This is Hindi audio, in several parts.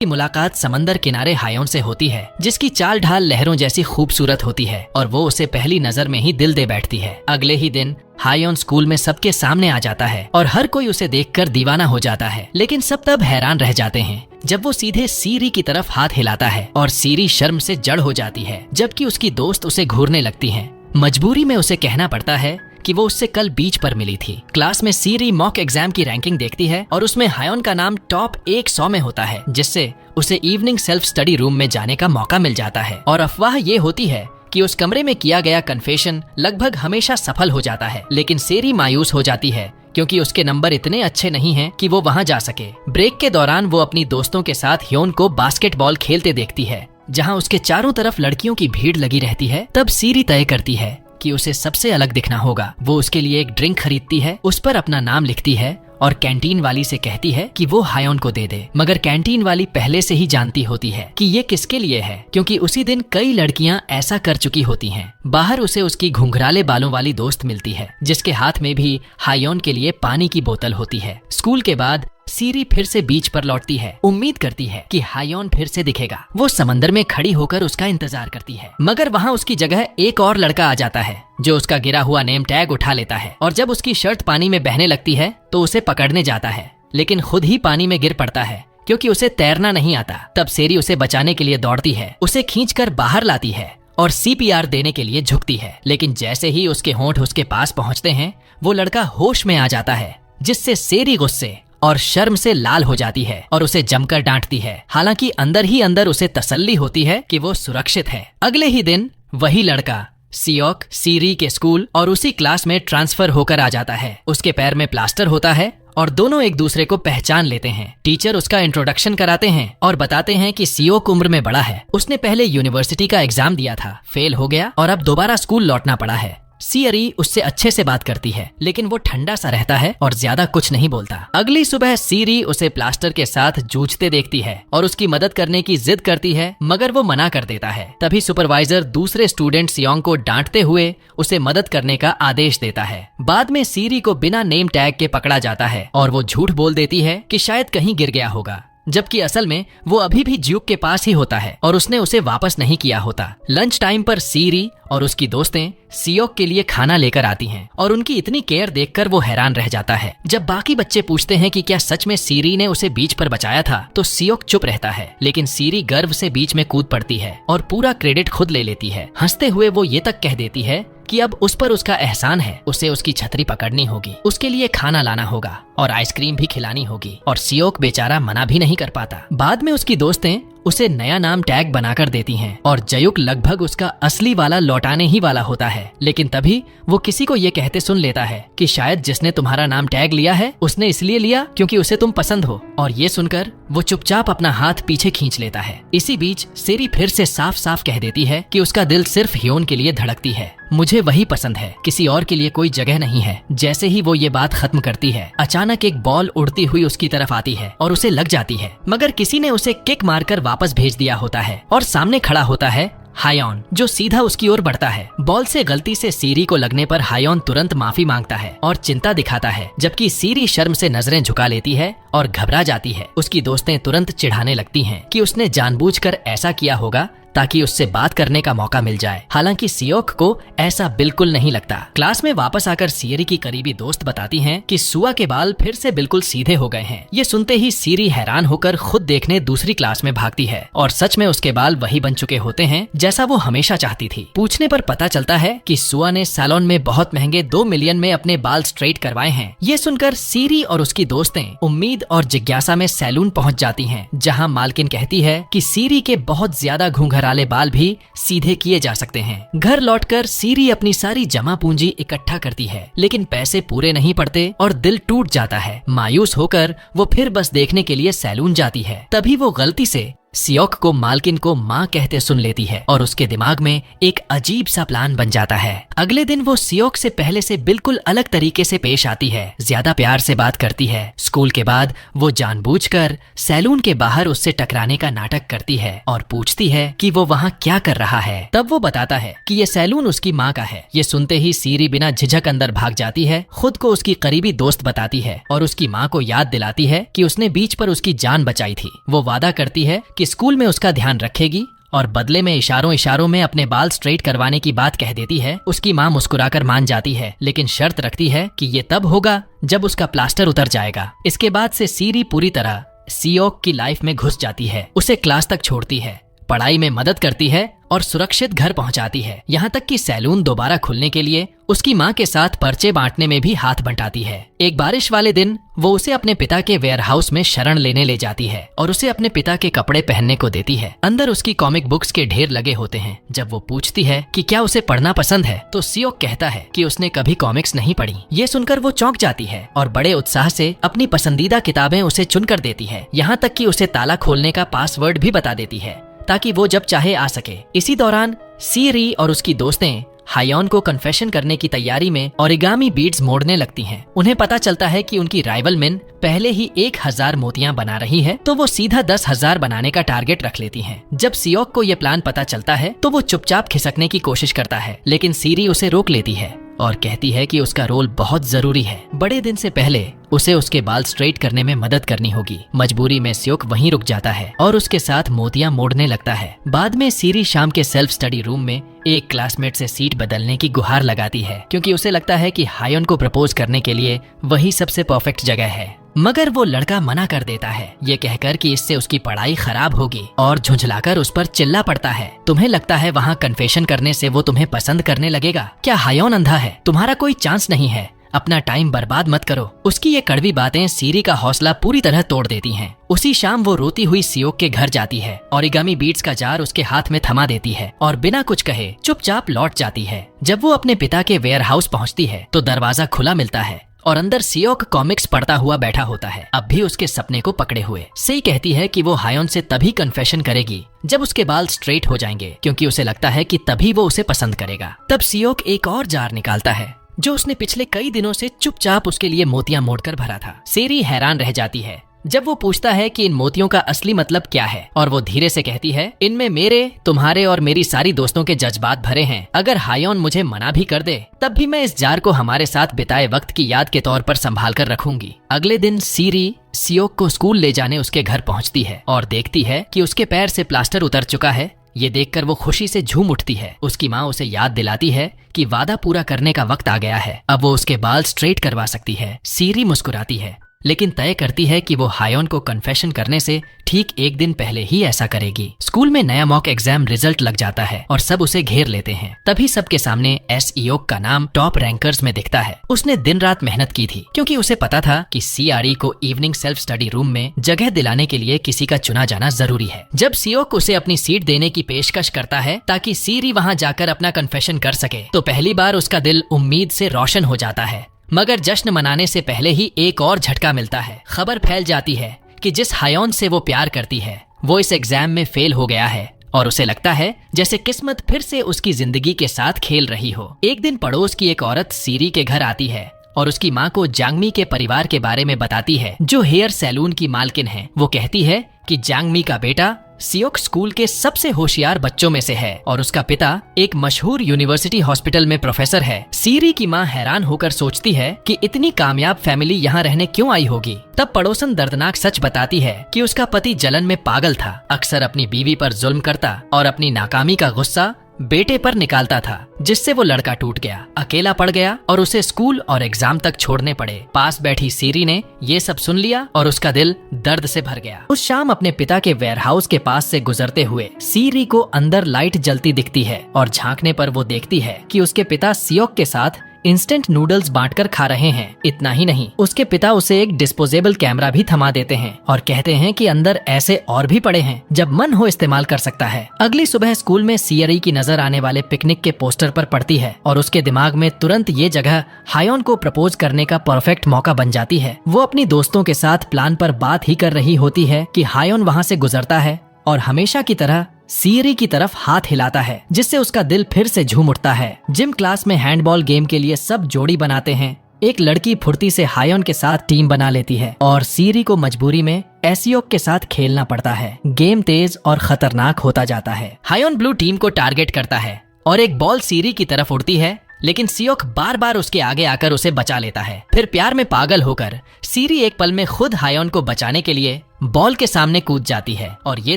की मुलाकात समंदर किनारे हायोन से होती है, जिसकी चाल ढाल लहरों जैसी खूबसूरत होती है और वो उसे पहली नजर में ही दिल दे बैठती है। अगले ही दिन हायोन स्कूल में सबके सामने आ जाता है और हर कोई उसे देखकर दीवाना हो जाता है। लेकिन सब तब हैरान रह जाते हैं जब वो सीधे सीरी की तरफ हाथ हिलाता है और सीरी शर्म से जड़ हो जाती है, जबकि उसकी दोस्त उसे घूरने लगती हैं। मजबूरी में उसे कहना पड़ता है कि वो उससे कल बीच पर मिली थी। क्लास में सीरी मॉक एग्जाम की रैंकिंग देखती है और उसमें हायोन का नाम टॉप 100 में होता है, जिससे उसे इवनिंग सेल्फ स्टडी रूम में जाने का मौका मिल जाता है। और अफवाह ये होती है कि उस कमरे में किया गया कन्फेशन लगभग हमेशा सफल हो जाता है। लेकिन सीरी मायूस हो जाती है क्योंकि उसके नंबर इतने अच्छे नहीं हैं कि वो वहां जा सके। ब्रेक के दौरान वो अपनी दोस्तों के साथ ह्योन को बास्केटबॉल खेलते देखती है, जहां उसके चारों तरफ लड़कियों की भीड़ लगी रहती है। तब सीरी तय करती है कि उसे सबसे अलग दिखना होगा। वो उसके लिए एक ड्रिंक खरीदती है, उस पर अपना नाम लिखती है और कैंटीन वाली से कहती है कि वो हायोन को दे दे। मगर कैंटीन वाली पहले से ही जानती होती है कि ये किसके लिए है, क्योंकि उसी दिन कई लड़कियां ऐसा कर चुकी होती हैं। बाहर उसे उसकी घुंघराले बालों वाली दोस्त मिलती है, जिसके हाथ में भी हायोन के लिए पानी की बोतल होती है। स्कूल के बाद सीरी फिर से बीच पर लौटती है, उम्मीद करती है कि हायोन फिर से दिखेगा। वो समंदर में खड़ी होकर उसका इंतजार करती है, मगर वहाँ उसकी जगह एक और लड़का आ जाता है जो उसका गिरा हुआ नेम टैग उठा लेता है। और जब उसकी शर्ट पानी में बहने लगती है तो उसे पकड़ने जाता है, लेकिन खुद ही पानी में गिर पड़ता है क्योंकि उसे तैरना नहीं आता। तब सीरी उसे बचाने के लिए दौड़ती है, उसे खींचकर बाहर लाती है और CPR देने के लिए झुकती है। लेकिन जैसे ही उसके होंठ उसके पास पहुँचते हैं, वो लड़का होश में आ जाता है, जिससे सीरी गुस्से और शर्म से लाल हो जाती है और उसे जमकर डांटती है। हालांकि अंदर ही अंदर उसे तसल्ली होती है कि वो सुरक्षित है। अगले ही दिन वही लड़का सियोक सीरी के स्कूल और उसी क्लास में ट्रांसफर होकर आ जाता है। उसके पैर में प्लास्टर होता है और दोनों एक दूसरे को पहचान लेते हैं। टीचर उसका इंट्रोडक्शन कराते हैं और बताते हैं कि सियोक उम्र में बड़ा है। उसने पहले यूनिवर्सिटी का एग्जाम दिया था, फेल हो गया और अब दोबारा स्कूल लौटना पड़ा है। सीरी उससे अच्छे से बात करती है, लेकिन वो ठंडा सा रहता है और ज्यादा कुछ नहीं बोलता। अगली सुबह सीरी उसे प्लास्टर के साथ जूझते देखती है और उसकी मदद करने की जिद करती है, मगर वो मना कर देता है। तभी सुपरवाइजर दूसरे स्टूडेंट सियोंग को डांटते हुए उसे मदद करने का आदेश देता है। बाद में सीरी को बिना नेम टैग के पकड़ा जाता है और वो झूठ बोल देती है कि शायद कहीं गिर गया होगा, जबकि असल में वो अभी भी ज्यूक के पास ही होता है और उसने उसे वापस नहीं किया होता। लंच टाइम पर सीरी और उसकी दोस्तें सियोक के लिए खाना लेकर आती हैं और उनकी इतनी केयर देखकर वो हैरान रह जाता है। जब बाकी बच्चे पूछते हैं कि क्या सच में सीरी ने उसे बीच पर बचाया था, तो सियोक चुप रहता है, लेकिन सीरी गर्व से बीच में कूद पड़ती है और पूरा क्रेडिट खुद ले लेती है। हंसते हुए वो ये तक कह देती है कि अब उस पर उसका एहसान है, उसे उसकी छतरी पकड़नी होगी, उसके लिए खाना लाना होगा और आइसक्रीम भी खिलानी होगी। और सियोक बेचारा मना भी नहीं कर पाता। बाद में उसकी दोस्तें उसे नया नाम टैग बनाकर देती हैं और जयुक लगभग उसका असली वाला लौटाने ही वाला होता है। लेकिन तभी वो किसी को ये कहते सुन लेता है कि शायद जिसने तुम्हारा नाम टैग लिया है उसने इसलिए लिया क्योंकि उसे तुम पसंद हो। और ये सुनकर वो चुपचाप अपना हाथ पीछे खींच लेता है। इसी बीच सीरी फिर से साफ साफ कह देती है कि उसका दिल सिर्फ ह्योन के लिए धड़कती है, मुझे वही पसंद है, किसी और के लिए कोई जगह नहीं है। जैसे ही वो ये बात खत्म करती है, अचानक एक बॉल उड़ती हुई उसकी तरफ आती है और उसे लग जाती है, मगर किसी ने उसे किक मारकर वापस भेज दिया होता है और सामने खड़ा होता है हायोन, जो सीधा उसकी ओर बढ़ता है। बॉल से गलती से सीरी को लगने पर हायोन तुरंत माफी मांगता है और चिंता दिखाता है, जबकि सीरी शर्म से नजरें झुका लेती है और घबरा जाती है। उसकी दोस्तें तुरंत चिढ़ाने लगती हैं कि उसने जानबूझकर ऐसा किया होगा ताकि उससे बात करने का मौका मिल जाए। हालांकि सियोक को ऐसा बिल्कुल नहीं लगता। क्लास में वापस आकर सीरी की करीबी दोस्त बताती हैं कि सुआ के बाल फिर से बिल्कुल सीधे हो गए हैं। ये सुनते ही सीरी हैरान होकर खुद देखने दूसरी क्लास में भागती है और सच में उसके बाल वही बन चुके होते हैं जैसा वो हमेशा चाहती थी। पूछने पर पता चलता है कि सुआ ने सैलून में बहुत महंगे 2 मिलियन में अपने बाल स्ट्रेट करवाए हैं। ये सुनकर सीरी और उसकी दोस्तें उम्मीद और जिज्ञासा में सैलून पहुँच जाती है, जहाँ मालकिन कहती है कि सीरी के बहुत ज्यादा घुंघराले बाल भी सीधे किए जा सकते हैं। घर लौटकर सीरी अपनी सारी जमा पूंजी इकट्ठा करती है, लेकिन पैसे पूरे नहीं पड़ते और दिल टूट जाता है। मायूस होकर वो फिर बस देखने के लिए सैलून जाती है। तभी वो गलती से सियोक को मालकिन को माँ कहते सुन लेती है और उसके दिमाग में एक अजीब सा प्लान बन जाता है। अगले दिन वो सियोक से पहले से बिल्कुल अलग तरीके से पेश आती है, ज्यादा प्यार से बात करती है। स्कूल के बाद वो जानबूझकर सैलून के बाहर उससे टकराने का नाटक करती है और पूछती है कि वो वहाँ क्या कर रहा है। तब वो बताता है कि ये सैलून उसकी माँ का है। ये सुनते ही सीरी बिना झिझक अंदर भाग जाती है, खुद को उसकी करीबी दोस्त बताती है और उसकी माँ को याद दिलाती है कि उसने बीच पर उसकी जान बचाई थी। वो वादा करती है कि स्कूल में उसका ध्यान रखेगी और बदले में इशारों इशारों में अपने बाल स्ट्रेट करवाने की बात कह देती है। उसकी माँ मुस्कुराकर मान जाती है, लेकिन शर्त रखती है कि ये तब होगा जब उसका प्लास्टर उतर जाएगा। इसके बाद से सीरी पूरी तरह सियोक की लाइफ में घुस जाती है, उसे क्लास तक छोड़ती है, पढ़ाई में मदद करती है और सुरक्षित घर पहुंचाती है। यहाँ तक कि सैलून दोबारा खुलने के लिए उसकी माँ के साथ पर्चे बांटने में भी हाथ बंटाती है। एक बारिश वाले दिन वो उसे अपने पिता के वेयरहाउस में शरण लेने ले जाती है और उसे अपने पिता के कपड़े पहनने को देती है। अंदर उसकी कॉमिक बुक्स के ढेर लगे होते हैं। जब वो पूछती है कि क्या उसे पढ़ना पसंद है तो सियोक कहता है कि उसने कभी कॉमिक्स नहीं पढ़ी। ये सुनकर वो चौंक जाती है और बड़े उत्साह से अपनी पसंदीदा किताबें उसे चुनकर देती है। यहाँ तक कि उसे ताला खोलने का पासवर्ड भी बता देती है ताकि वो जब चाहे आ सके। इसी दौरान सीरी और उसकी दोस्तें हायोन को कन्फेशन करने की तैयारी में ओरिगामी बीड्स मोड़ने लगती हैं। उन्हें पता चलता है कि उनकी राइवल मिन पहले ही 1000 मोतियां बना रही है, तो वो सीधा 10,000 बनाने का टारगेट रख लेती हैं। जब सियोक को ये प्लान पता चलता है तो वो चुपचाप खिसकने की कोशिश करता है, लेकिन सीरी उसे रोक लेती है और कहती है कि उसका रोल बहुत जरूरी है। बड़े दिन से पहले उसे उसके बाल स्ट्रेट करने में मदद करनी होगी। मजबूरी में सियोक वहीं रुक जाता है और उसके साथ मोतियां मोड़ने लगता है। बाद में सीरी शाम के सेल्फ स्टडी रूम में एक क्लासमेट से सीट बदलने की गुहार लगाती है, क्योंकि उसे लगता है कि हायोन को प्रपोज करने के लिए वही सबसे परफेक्ट जगह है। मगर वो लड़का मना कर देता है, ये कहकर कि इससे उसकी पढ़ाई खराब होगी, और झुंझलाकर उस पर चिल्ला पड़ता है, तुम्हें लगता है वहाँ कन्फेशन करने से वो तुम्हें पसंद करने लगेगा? क्या हायोन अंधा है? तुम्हारा कोई चांस नहीं है, अपना टाइम बर्बाद मत करो। उसकी ये कड़वी बातें सीरी का हौसला पूरी तरह तोड़ देती हैं। उसी शाम वो रोती हुई सियोक के घर जाती है, ओरिगामी बीड्स का जार उसके हाथ में थमा देती है और बिना कुछ कहे चुपचाप लौट जाती है। जब वो अपने पिता के वेयरहाउस पहुंचती है तो दरवाजा खुला मिलता है और अंदर सियोक कॉमिक्स पढ़ता हुआ बैठा होता है, अब भी उसके सपने को पकड़े हुए। सी कहती है कि वो हायोन से तभी कन्फेशन करेगी जब उसके बाल स्ट्रेट हो जाएंगे, क्योंकि उसे लगता है कि तभी वो उसे पसंद करेगा। तब सियोक एक और जार निकालता है जो उसने पिछले कई दिनों से चुपचाप उसके लिए मोतियां मोड़कर भरा था। सेरी हैरान रह जाती है जब वो पूछता है कि इन मोतियों का असली मतलब क्या है, और वो धीरे से कहती है, इनमें मेरे, तुम्हारे और मेरी सारी दोस्तों के जज्बात भरे हैं। अगर हायोन मुझे मना भी कर दे तब भी मैं इस जार को हमारे साथ बिताए वक्त की याद के तौर पर संभाल कर रखूंगी। अगले दिन सीरी सियोक को स्कूल ले जाने उसके घर पहुंचती है और देखती है कि उसके पैर से प्लास्टर उतर चुका है। ये देखकर वो खुशी से झूम उठती है। उसकी माँ उसे याद दिलाती है कि वादा पूरा करने का वक्त आ गया है, अब वो उसके बाल स्ट्रेट करवा सकती है। सीरी मुस्कुराती है, लेकिन तय करती है कि वो हायोन को कन्फेशन करने से ठीक एक दिन पहले ही ऐसा करेगी। स्कूल में नया मॉक एग्जाम रिजल्ट लग जाता है और सब उसे घेर लेते हैं। तभी सबके सामने सियोक का नाम टॉप रैंकर्स में दिखता है। उसने दिन रात मेहनत की थी, क्योंकि उसे पता था कि सीआरई को इवनिंग सेल्फ स्टडी रूम में जगह दिलाने के लिए किसी का चुना जाना जरूरी है। जब सियोक उसे अपनी सीट देने की पेशकश करता है ताकि सीरी वहाँ जाकर अपना कन्फेशन कर सके, तो पहली बार उसका दिल उम्मीद से रोशन हो जाता है। मगर जश्न मनाने से पहले ही एक और झटका मिलता है। खबर फैल जाती है कि जिस हायोन से वो प्यार करती है वो इस एग्जाम में फेल हो गया है, और उसे लगता है जैसे किस्मत फिर से उसकी जिंदगी के साथ खेल रही हो। एक दिन पड़ोस की एक औरत सीरी के घर आती है और उसकी माँ को जांगमी के परिवार के बारे में बताती है, जो हेयर सैलून की मालकिन है। वो कहती है कि जांगमी का बेटा सियोक स्कूल के सबसे होशियार बच्चों में से है और उसका पिता एक मशहूर यूनिवर्सिटी हॉस्पिटल में प्रोफेसर है। सीरी की माँ हैरान होकर सोचती है कि इतनी कामयाब फैमिली यहाँ रहने क्यों आई होगी। तब पड़ोसन दर्दनाक सच बताती है कि उसका पति जलन में पागल था, अक्सर अपनी बीवी पर जुल्म करता और अपनी नाकामी का गुस्सा बेटे पर निकालता था, जिससे वो लड़का टूट गया, अकेला पड़ गया और उसे स्कूल और एग्जाम तक छोड़ने पड़े। पास बैठी सीरी ने ये सब सुन लिया और उसका दिल दर्द से भर गया। उस शाम अपने पिता के वेयरहाउस के पास से गुजरते हुए सीरी को अंदर लाइट जलती दिखती है और झांकने पर वो देखती है कि उसके पिता सियोक के साथ इंस्टेंट नूडल्स बांटकर खा रहे हैं। इतना ही नहीं, उसके पिता उसे एक डिस्पोजेबल कैमरा भी थमा देते हैं और कहते हैं कि अंदर ऐसे और भी पड़े हैं, जब मन हो इस्तेमाल कर सकता है। अगली सुबह स्कूल में सीआरई की नजर आने वाले पिकनिक के पोस्टर पर पड़ती है और उसके दिमाग में तुरंत ये जगह हायोन को प्रपोज करने का परफेक्ट मौका बन जाती है। वो अपनी दोस्तों के साथ प्लान पर बात ही कर रही होती है कि हायोन वहाँ से गुजरता है और हमेशा की तरह सीरी की तरफ हाथ हिलाता है, जिससे उसका दिल फिर से झूम उठता है। जिम क्लास में हैंडबॉल गेम के लिए सब जोड़ी बनाते हैं। एक लड़की फुर्ती से हायोन के साथ टीम बना लेती है और सीरी को मजबूरी में एसियोक के साथ खेलना पड़ता है। गेम तेज और खतरनाक होता जाता है। हायोन ब्लू टीम को टारगेट करता है और एक बॉल सीरी की तरफ उड़ती है, लेकिन सियोक बार बार उसके आगे आकर उसे बचा लेता है। फिर प्यार में पागल होकर सीरी एक पल में खुद हायोन को बचाने के लिए बॉल के सामने कूद जाती है और ये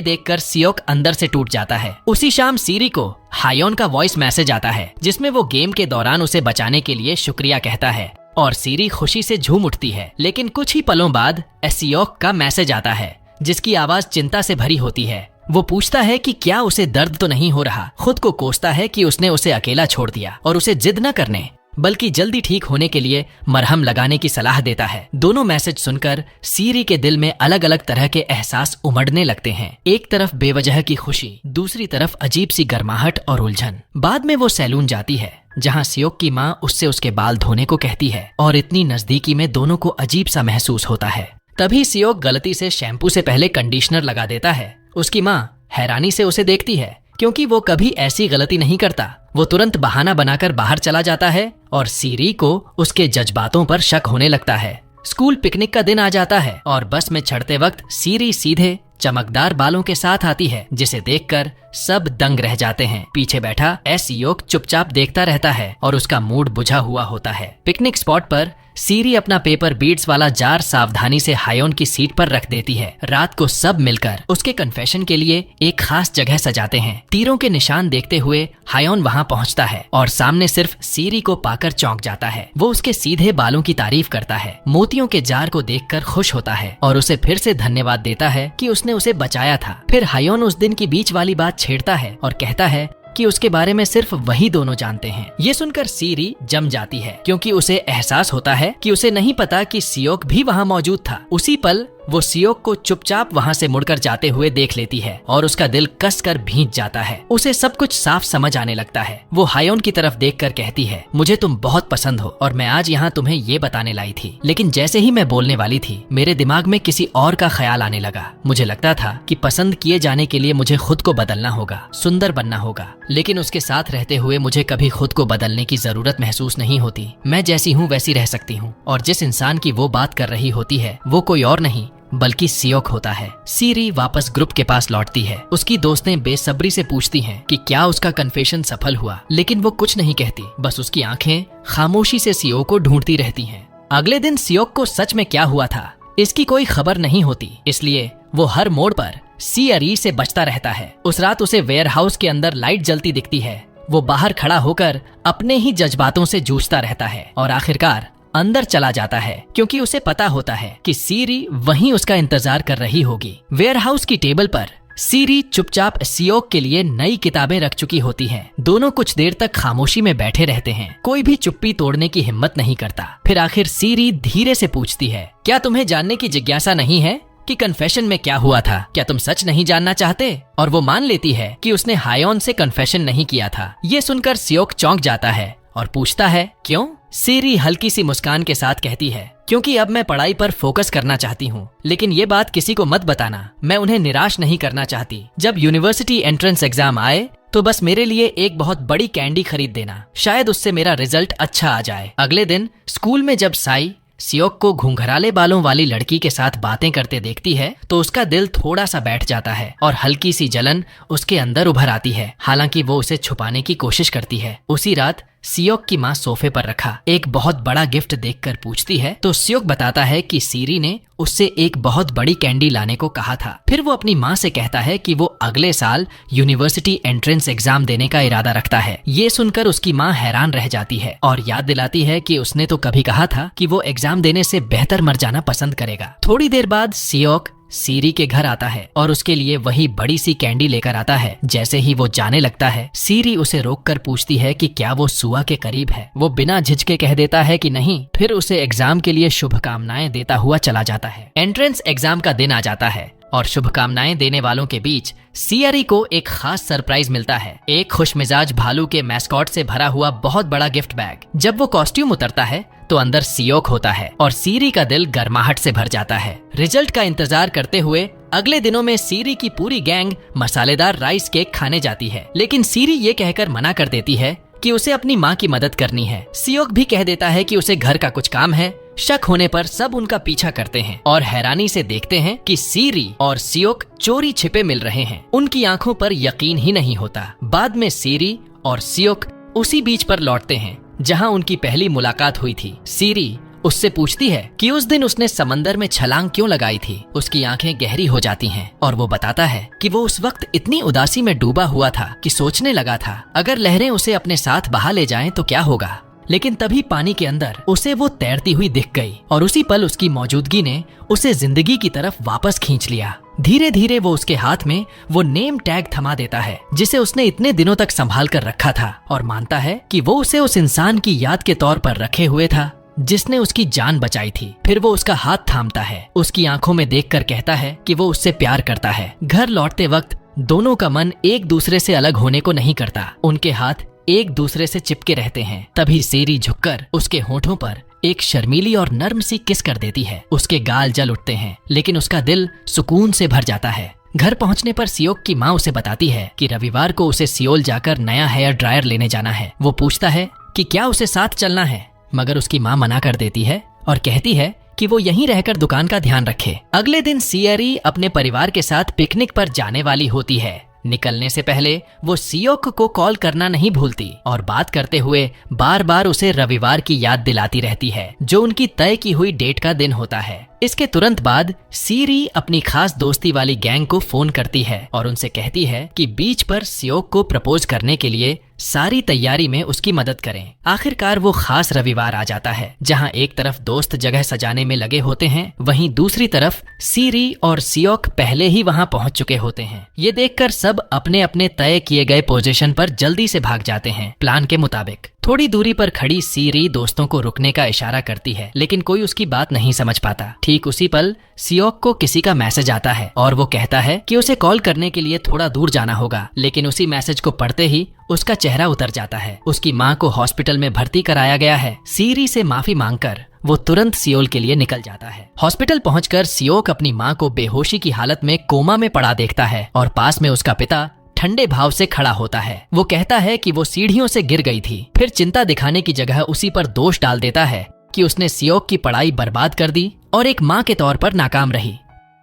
देखकर सियोक अंदर से टूट जाता है। उसी शाम सीरी को हायोन का वॉइस मैसेज आता है, जिसमें वो गेम के दौरान उसे बचाने के लिए शुक्रिया कहता है और सीरी खुशी से झूम उठती है। लेकिन कुछ ही पलों बाद सियोक का मैसेज आता है, जिसकी आवाज चिंता से भरी होती है। वो पूछता है कि क्या उसे दर्द तो नहीं हो रहा। खुद को कोसता है कि उसने उसे अकेला छोड़ दिया और उसे जिद न करने बल्कि जल्दी ठीक होने के लिए मरहम लगाने की सलाह देता है। दोनों मैसेज सुनकर सीरी के दिल में अलग अलग तरह के एहसास उमड़ने लगते हैं। एक तरफ बेवजह की खुशी, दूसरी तरफ अजीब सी गर्माहट और उलझन। बाद में वो सैलून जाती है, जहाँ सियोक की माँ उससे उसके बाल धोने को कहती है और इतनी नजदीकी में दोनों को अजीब सा महसूस होता है। तभी सियोक गलती से शैम्पू से पहले कंडीशनर लगा देता है। उसकी माँ हैरानी से उसे देखती है, क्योंकि वो कभी ऐसी गलती नहीं करता। वो तुरंत बहाना बनाकर बाहर चला जाता है और सीरी को उसके जज्बातों पर शक होने लगता है। स्कूल पिकनिक का दिन आ जाता है और बस में चढ़ते वक्त सीरी सीधे चमकदार बालों के साथ आती है, जिसे देखकर सब दंग रह जाते हैं। पीछे बैठा सियोक चुपचाप देखता रहता है और उसका मूड बुझा हुआ होता है। पिकनिक स्पॉट पर सीरी अपना पेपर बीड्स वाला जार सावधानी से हायोन की सीट पर रख देती है। रात को सब मिलकर उसके कन्फेशन के लिए एक खास जगह सजाते हैं। तीरों के निशान देखते हुए हायोन वहां पहुंचता है और सामने सिर्फ सीरी को पाकर चौंक जाता है। वो उसके सीधे बालों की तारीफ करता है, मोतियों के जार को देखकर खुश होता है और उसे फिर से धन्यवाद देता है कि उसने उसे बचाया था। फिर हायोन उस दिन की बीच वाली बात छेड़ता है और कहता है कि उसके बारे में सिर्फ वही दोनों जानते हैं। ये सुनकर सीरी जम जाती है, क्योंकि उसे एहसास होता है कि उसे नहीं पता कि सियोक भी वहाँ मौजूद था। उसी पल वो सियोक को चुपचाप वहाँ से मुड़कर जाते हुए देख लेती है और उसका दिल कसकर भींच जाता है। उसे सब कुछ साफ समझ आने लगता है। वो हायोन की तरफ देखकर कहती है, मुझे तुम बहुत पसंद हो और मैं आज यहाँ तुम्हें ये बताने लाई थी। लेकिन जैसे ही मैं बोलने वाली थी, मेरे दिमाग में किसी और का ख्याल आने लगा। मुझे लगता था कि पसंद किए जाने के लिए मुझे खुद को बदलना होगा, सुंदर बनना होगा, लेकिन उसके साथ रहते हुए मुझे कभी खुद को बदलने की जरूरत महसूस नहीं होती। मैं जैसी हूँ वैसी रह सकती हूँ और जिस इंसान की वो बात कर रही होती है वो कोई और नहीं बल्कि सियोक होता है। सीरी वापस ग्रुप के पास लौटती है। उसकी दोस्तें बेसब्री से पूछती हैं कि क्या उसका कन्फेशन सफल हुआ, लेकिन वो कुछ नहीं कहती। बस उसकी आंखें खामोशी से सियोक को ढूंढती रहती हैं। अगले दिन सियोक को सच में क्या हुआ था इसकी कोई खबर नहीं होती, इसलिए वो हर मोड़ पर सीरी से बचता रहता है। उस रात उसे वेयरहाउस के अंदर लाइट जलती दिखती है। वो बाहर खड़ा होकर अपने ही जज्बातों से जूझता रहता है और आखिरकार अंदर चला जाता है, क्योंकि उसे पता होता है कि सीरी वहीं उसका इंतजार कर रही होगी। वेयरहाउस की टेबल पर सीरी चुपचाप सियोक के लिए नई किताबें रख चुकी होती हैं। दोनों कुछ देर तक खामोशी में बैठे रहते हैं। कोई भी चुप्पी तोड़ने की हिम्मत नहीं करता। फिर आखिर सीरी धीरे से पूछती है, क्या तुम्हें जानने की जिज्ञासा नहीं है कि कन्फेशन में क्या हुआ था? क्या तुम सच नहीं जानना चाहते? और वो मान लेती है कि उसने हायोन से कन्फेशन नहीं किया था। ये सुनकर सियोक चौंक जाता है और पूछता है, क्यों? सीरी हल्की सी मुस्कान के साथ कहती है, क्योंकि अब मैं पढ़ाई पर फोकस करना चाहती हूँ, लेकिन ये बात किसी को मत बताना। मैं उन्हें निराश नहीं करना चाहती। जब यूनिवर्सिटी एंट्रेंस एग्जाम आए तो बस मेरे लिए एक बहुत बड़ी कैंडी खरीद देना, शायद उससे मेरा रिजल्ट अच्छा आ जाए। अगले दिन स्कूल में जब साई सियोक को घुंघराले बालों वाली लड़की के साथ बातें करते देखती है तो उसका दिल थोड़ा सा बैठ जाता है और हल्की सी जलन उसके अंदर उभर आती है। हालांकि वो उसे छुपाने की कोशिश करती है। उसी रात सियोक की माँ सोफे पर रखा एक बहुत बड़ा गिफ्ट देखकर पूछती है तो सियोक बताता है कि सीरी ने उससे एक बहुत बड़ी कैंडी लाने को कहा था। फिर वो अपनी माँ से कहता है कि वो अगले साल यूनिवर्सिटी एंट्रेंस एग्जाम देने का इरादा रखता है। ये सुनकर उसकी माँ हैरान रह जाती है और याद दिलाती है कि उसने तो कभी कहा था कि वो एग्जाम देने से बेहतर मर जाना पसंद करेगा। थोड़ी देर बाद सियोक सीरी के घर आता है और उसके लिए वही बड़ी सी कैंडी लेकर आता है। जैसे ही वो जाने लगता है, सीरी उसे रोककर पूछती है कि क्या वो सुआ के करीब है। वो बिना झिझके कह देता है कि नहीं, फिर उसे एग्जाम के लिए शुभकामनाएं देता हुआ चला जाता है। एंट्रेंस एग्जाम का दिन आ जाता है और शुभकामनाएं देने वालों के बीच सियरी को एक खास सरप्राइज मिलता है, एक खुशमिजाज भालू के मैस्कॉट से भरा हुआ बहुत बड़ा गिफ्ट बैग। जब वो कॉस्ट्यूम उतरता है तो अंदर सियोक होता है और सीरी का दिल गर्माहट से भर जाता है। रिजल्ट का इंतजार करते हुए अगले दिनों में सीरी की पूरी गैंग मसालेदार राइस केक खाने जाती है, लेकिन सीरी ये कहकर मना कर देती है कि उसे अपनी माँ की मदद करनी है। सियोक भी कह देता है कि उसे घर का कुछ काम है। शक होने पर सब उनका पीछा करते हैं और हैरानी से देखते हैं कि सीरी और सियोक चोरी छिपे मिल रहे हैं। उनकी आंखों पर यकीन ही नहीं होता। बाद में सीरी और सियोक उसी बीच पर लौटते हैं जहां उनकी पहली मुलाकात हुई थी। सीरी उससे पूछती है कि उस दिन उसने समंदर में छलांग क्यों लगाई थी। उसकी आंखें गहरी हो जाती हैं और वो बताता है कि वो उस वक्त इतनी उदासी में डूबा हुआ था कि सोचने लगा था अगर लहरें उसे अपने साथ बहा ले जाएं तो क्या होगा। लेकिन तभी पानी के अंदर उसे वो तैरती हुई दिख गई और उसी पल उसकी मौजूदगी ने उसे जिंदगी की तरफ वापस खींच लिया। धीरे धीरे वो उसके हाथ में वो नेम टैग थमा देता है जिसे उसने इतने दिनों तक संभाल कर रखा था और मानता है कि वो उसे उस इंसान की याद के तौर पर रखे हुए था जिसने उसकी जान बचाई थी। फिर वो उसका हाथ थामता है, उसकी आंखों में देखकर कहता है कि वो उससे प्यार करता है। घर लौटते वक्त दोनों का मन एक दूसरे से अलग होने को नहीं करता, उनके हाथ एक दूसरे से चिपके रहते हैं। तभी सीरी झुककर उसके होठों पर एक शर्मीली और नर्म सी किस कर देती है। उसके गाल जल उठते हैं लेकिन उसका दिल सुकून से भर जाता है। घर पहुंचने पर सियोक की माँ उसे बताती है कि रविवार को उसे सियोल जाकर नया हेयर ड्रायर लेने जाना है। वो पूछता है कि क्या उसे साथ चलना है, मगर उसकी माँ मना कर देती है और कहती है कि वो यहीं रहकर दुकान का ध्यान रखे। अगले दिन सियरी अपने परिवार के साथ पिकनिक पर जाने वाली होती है। निकलने से पहले वो सियोक को कॉल करना नहीं भूलती और बात करते हुए बार बार उसे रविवार की याद दिलाती रहती है जो उनकी तय की हुई डेट का दिन होता है। इसके तुरंत बाद सीरी अपनी खास दोस्ती वाली गैंग को फोन करती है और उनसे कहती है कि बीच पर सियोक को प्रपोज करने के लिए सारी तैयारी में उसकी मदद करें। आखिरकार वो खास रविवार आ जाता है जहां एक तरफ दोस्त जगह सजाने में लगे होते हैं, वहीं दूसरी तरफ सीरी और सियोक पहले ही वहां पहुंच चुके होते हैं। ये देखकर सब अपने अपने तय किए गए पोजीशन पर जल्दी से भाग जाते हैं प्लान के मुताबिक। थोड़ी दूरी पर खड़ी सीरी दोस्तों को रुकने का इशारा करती है लेकिन कोई उसकी बात नहीं समझ पाता। ठीक उसी पल सियोक को किसी का मैसेज आता है और वो कहता है कि उसे कॉल करने के लिए थोड़ा दूर जाना होगा, लेकिन उसी मैसेज को पढ़ते ही उसका चेहरा उतर जाता है। उसकी माँ को हॉस्पिटल में भर्ती कराया गया है। सीरी से माफी मांगकर वो तुरंत सियोल के लिए निकल जाता है। हॉस्पिटल पहुंचकर सियोक अपनी माँ को बेहोशी की हालत में कोमा में पड़ा देखता है और पास में उसका पिता ठंडे भाव से खड़ा होता है। वो कहता है कि वो सीढ़ियों से गिर गई थी। फिर चिंता दिखाने की जगह उसी पर दोष डाल देता है कि उसने सियोक की पढ़ाई बर्बाद कर दी और एक माँ के तौर पर नाकाम रही।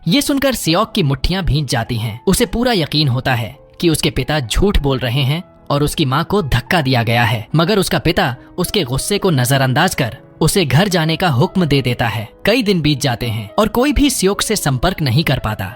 ये सुनकर सियोक की मुट्ठियां भींच जाती हैं। उसे पूरा यकीन होता है कि उसके पिता झूठ बोल रहे हैं और उसकी माँ को धक्का दिया गया है, मगर उसका पिता उसके गुस्से को नजरअंदाज कर उसे घर जाने का हुक्म दे देता है। कई दिन बीत जाते हैं और कोई भी सियोक से संपर्क नहीं कर पाता।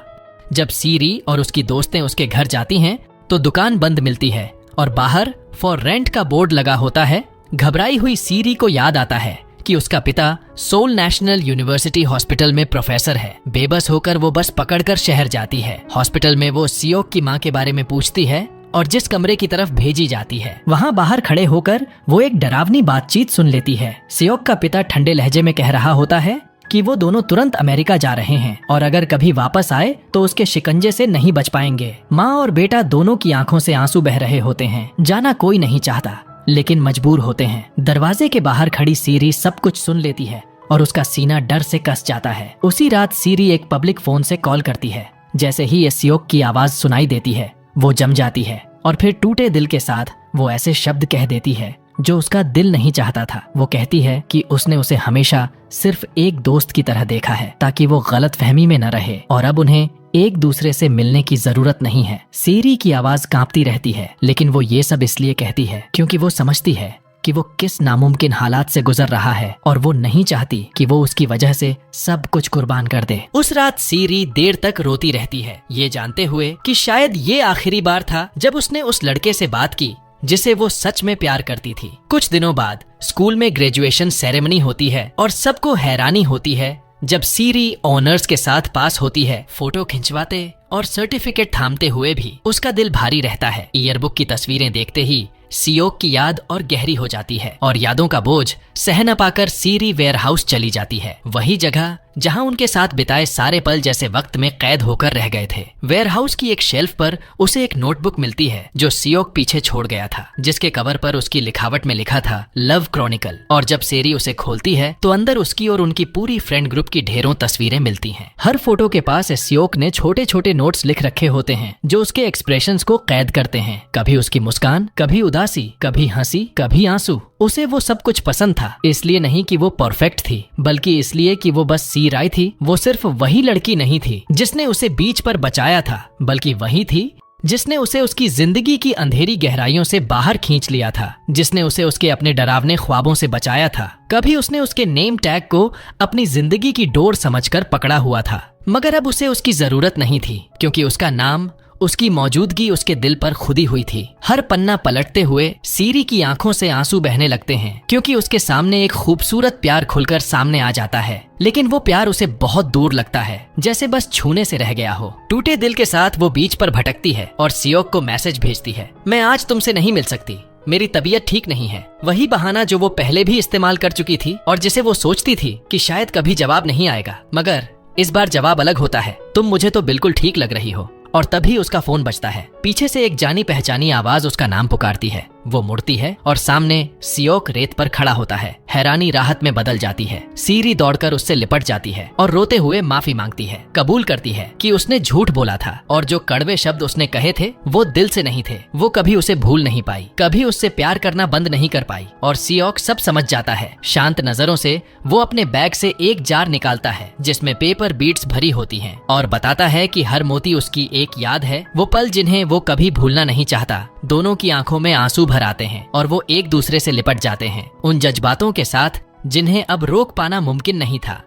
जब सीरी और उसकी दोस्तें उसके घर जाती हैं तो दुकान बंद मिलती है और बाहर फॉर रेंट का बोर्ड लगा होता है। घबराई हुई सीरी को याद आता है कि उसका पिता सोल नेशनल यूनिवर्सिटी हॉस्पिटल में प्रोफेसर है। बेबस होकर वो बस पकड़कर शहर जाती है। हॉस्पिटल में वो सियोक की माँ के बारे में पूछती है और जिस कमरे की तरफ भेजी जाती है वहाँ बाहर खड़े होकर वो एक डरावनी बातचीत सुन लेती है। सियोक का पिता ठंडे लहजे में कह रहा होता है कि वो दोनों तुरंत अमेरिका जा रहे हैं और अगर कभी वापस आए तो उसके शिकंजे से नहीं बच पाएंगे। माँ और बेटा दोनों की आंखों से आंसू बह रहे होते हैं। जाना कोई नहीं चाहता लेकिन मजबूर होते हैं। दरवाजे के बाहर खड़ी सीरी सब कुछ सुन लेती है और उसका सीना डर से कस जाता है। उसी रात सीरी एक पब्लिक फोन से कॉल करती है। जैसे ही ये सियोक की आवाज सुनाई देती है वो जम जाती है और फिर टूटे दिल के साथ वो ऐसे शब्द कह देती है जो उसका दिल नहीं चाहता था। वो कहती है कि उसने उसे हमेशा सिर्फ एक दोस्त की तरह देखा है ताकि वो गलतफहमी में न रहे और अब उन्हें एक दूसरे से मिलने की जरूरत नहीं है। सीरी की आवाज कांपती रहती है लेकिन वो ये सब इसलिए कहती है क्योंकि वो समझती है कि वो किस नामुमकिन हालात से गुजर रहा है और वो नहीं चाहती कि वो उसकी वजह से सब कुछ कुर्बान कर दे। उस रात सीरी देर तक रोती रहती है, ये जानते हुए कि शायद ये आखिरी बार था जब उसने उस लड़के से बात की जिसे वो सच में प्यार करती थी। कुछ दिनों बाद स्कूल में ग्रेजुएशन सेरेमनी होती है और सबको हैरानी होती है जब सीरी ऑनर्स के साथ पास होती है। फोटो खिंचवाते और सर्टिफिकेट थामते हुए भी उसका दिल भारी रहता है। ईयरबुक की तस्वीरें देखते ही सियोक की याद और गहरी हो जाती है और यादों का बोझ सह न पाकर सीरी वेयरहाउस चली जाती है। वही जगह जहाँ उनके साथ बिताए सारे पल जैसे वक्त में कैद होकर रह गए थे। वेयरहाउस की एक शेल्फ पर उसे एक नोटबुक मिलती है जो सियोक पीछे छोड़ गया था, जिसके कवर पर उसकी लिखावट में लिखा था लव क्रॉनिकल। और जब सेरी उसे खोलती है तो अंदर उसकी और उनकी पूरी फ्रेंड ग्रुप की ढेरों तस्वीरें मिलती हैं। हर फोटो के पास सियोक ने छोटे छोटे नोट्स लिख रखे होते हैं जो उसके एक्सप्रेशंस को कैद करते हैं। कभी उसकी मुस्कान, कभी उदासी, कभी हंसी, कभी आंसू। उसे वो सब कुछ पसंद था, इसलिए नहीं कि वो परफेक्ट थी, बल्कि इसलिए कि वो बस सी राय थी। वो सिर्फ वही लड़की नहीं थी जिसने उसे बीच पर बचाया था, बल्कि वही थी जिसने उसे उसकी जिंदगी की अंधेरी गहराइयों से बाहर खींच लिया था, जिसने उसे उसके अपने डरावने ख्वाबों से बचाया था। कभी उसने उसके नेम टैग को अपनी जिंदगी की डोर समझकर पकड़ा हुआ था, मगर अब उसे उसकी जरूरत नहीं थी, क्योंकि उसका नाम, उसकी मौजूदगी उसके दिल पर खुदी हुई थी। हर पन्ना पलटते हुए सीरी की आंखों से आंसू बहने लगते हैं, क्योंकि उसके सामने एक खूबसूरत प्यार खुलकर सामने आ जाता है। लेकिन वो प्यार उसे बहुत दूर लगता है, जैसे बस छूने से रह गया हो। टूटे दिल के साथ वो बीच पर भटकती है और सियोक को मैसेज भेजती है, मैं आज तुमसे नहीं मिल सकती, मेरी तबीयत ठीक नहीं है। वही बहाना जो वो पहले भी इस्तेमाल कर चुकी थी और जिसे वो सोचती थी कि शायद कभी जवाब नहीं आएगा, मगर इस बार जवाब अलग होता है, तुम मुझे तो बिल्कुल ठीक लग रही हो। और तभी उसका फोन बजता है। पीछे से एक जानी पहचानी आवाज उसका नाम पुकारती है। वो मुड़ती है और सामने सियोक रेत पर खड़ा होता है। हैरानी राहत में बदल जाती है। सीरी दौड़कर उससे लिपट जाती है और रोते हुए माफी मांगती है। कबूल करती है कि उसने झूठ बोला था और जो कड़वे शब्द उसने कहे थे वो दिल से नहीं थे। वो कभी उसे भूल नहीं पाई, कभी उससे प्यार करना बंद नहीं कर पाई। और सियोक सब समझ जाता है। शांत नजरों से वो अपने बैग से एक जार निकालता है जिसमें पेपर बीट्स भरी होती हैं और बताता है कि हर मोती उसकी एक याद है, वो पल जिन्हें वो कभी भूलना नहीं चाहता। दोनों की आंखों में आंसू भर आते हैं और वो एक दूसरे से लिपट जाते हैं, उन जज्बातों के साथ जिन्हें अब रोक पाना मुमकिन नहीं था।